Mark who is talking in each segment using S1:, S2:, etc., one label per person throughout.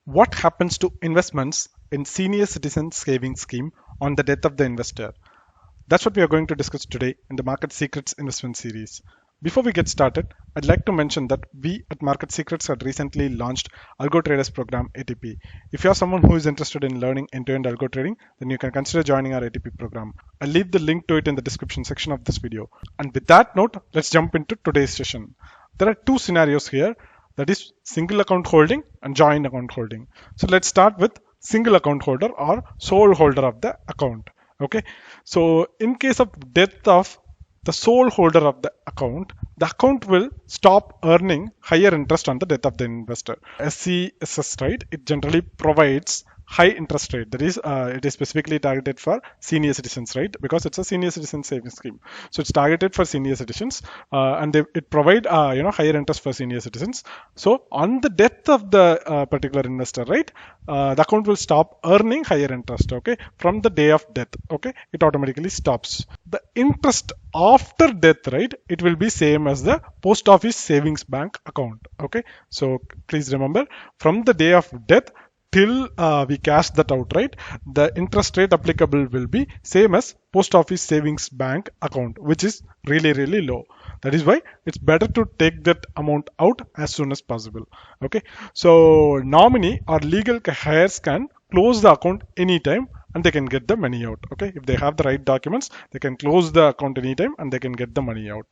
S1: What happens to investments in senior citizen savings scheme on the death of the investor? That's what we are going to discuss today in the Market Secrets investment series. Before we get started, I'd like to mention that we at Market Secrets had recently launched Algo Traders Program ATP. If you're someone who is interested in learning end-to-end algo trading, then you can consider joining our ATP program. I'll leave the link to it in the description section of this video. And with that note, let's jump into today's session. There are two scenarios here, that is single account holding and joint account holding. So let's start with single account holder or sole holder of the account. Okay, so in case of death of the sole holder of the account will stop earning higher interest on the death of the investor. SCSS, right, it generally provides high interest rate. That is, it is specifically targeted for senior citizens, right? Because it's a senior citizen savings scheme, so it's targeted for senior citizens, and it provide higher interest for senior citizens. So on the death of the particular investor, right, the account will stop earning higher interest. Okay, from the day of death. Okay, it automatically stops. The interest after death, right, it will be same as the post office savings bank account. Okay, so please remember, from the day of death till we cash that out, right, the interest rate applicable will be same as post office savings bank account, which is really low. That is why it's better to take that amount out as soon as possible. Okay, so nominee or legal heirs can close the account anytime and they can get the money out. Okay, if they have the right documents, they can close the account anytime and they can get the money out.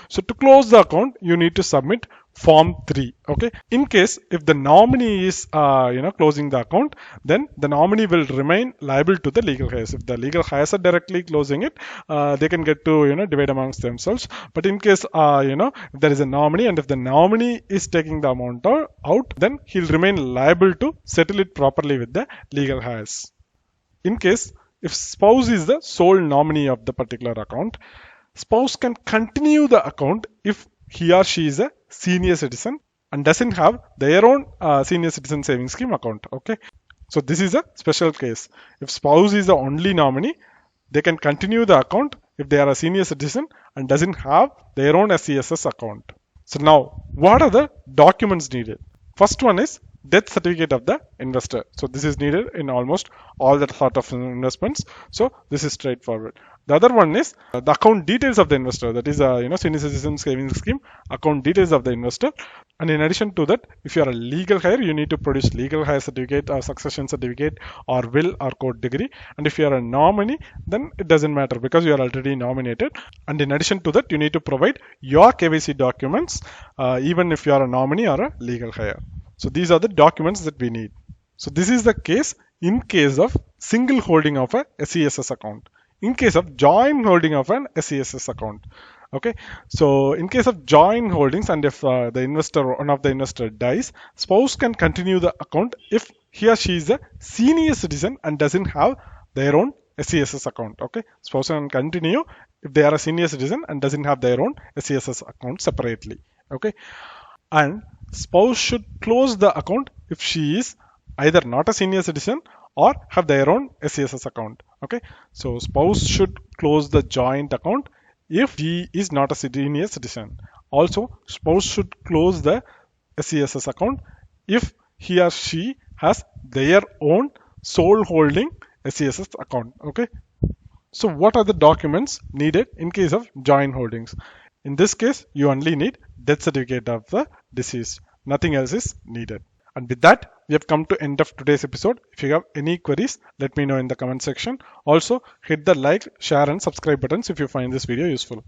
S1: So to close the account, you need to submit form 3. Okay, in case if the nominee is closing the account, then the nominee will remain liable to the legal heirs. If the legal heirs are directly closing it, they can get to divide amongst themselves. But in case if there is a nominee and if the nominee is taking the amount out, then he'll remain liable to settle it properly with the legal heirs. In case if spouse is the sole nominee of the particular account, spouse can continue the account if he or she is a senior citizen and doesn't have their own senior citizen savings scheme account. Okay, so this is a special case. If spouse is the only nominee, they can continue the account if they are a senior citizen and doesn't have their own SCSS account. So now, what are the documents needed? First one is death certificate of the investor. So this is needed in almost all the sort of investments. So this is straightforward. The other one is the account details of the investor. That is senior citizen savings scheme account details of the investor. And in addition to that, if you are a legal heir, you need to produce legal heir certificate or succession certificate or will or court degree. And if you are a nominee, then it doesn't matter because you are already nominated. And in addition to that, you need to provide your KYC documents even if you are a nominee or a legal heir. So these are the documents that we need. So this is the case in case of single holding of a SCSS account. In case of joint holding of an SCSS account. Okay, so in case of joint holdings and if one of the investor dies, spouse can continue the account if he or she is a senior citizen and doesn't have their own SCSS account. Okay, spouse can continue if they are a senior citizen and doesn't have their own SCSS account separately. Okay, and spouse should close the account if she is either not a senior citizen or have their own SCSS account. Okay, so spouse should close the joint account if he is not a senior citizen. Also, spouse should close the SCSS account if he or she has their own sole holding SCSS account. Okay, so what are the documents needed in case of joint holdings? In this case, you only need death certificate of the deceased. Nothing else is needed. And with that, we have come to end of today's episode. If you have any queries, let me know in the comment section. Also, hit the like, share and subscribe buttons if you find this video useful.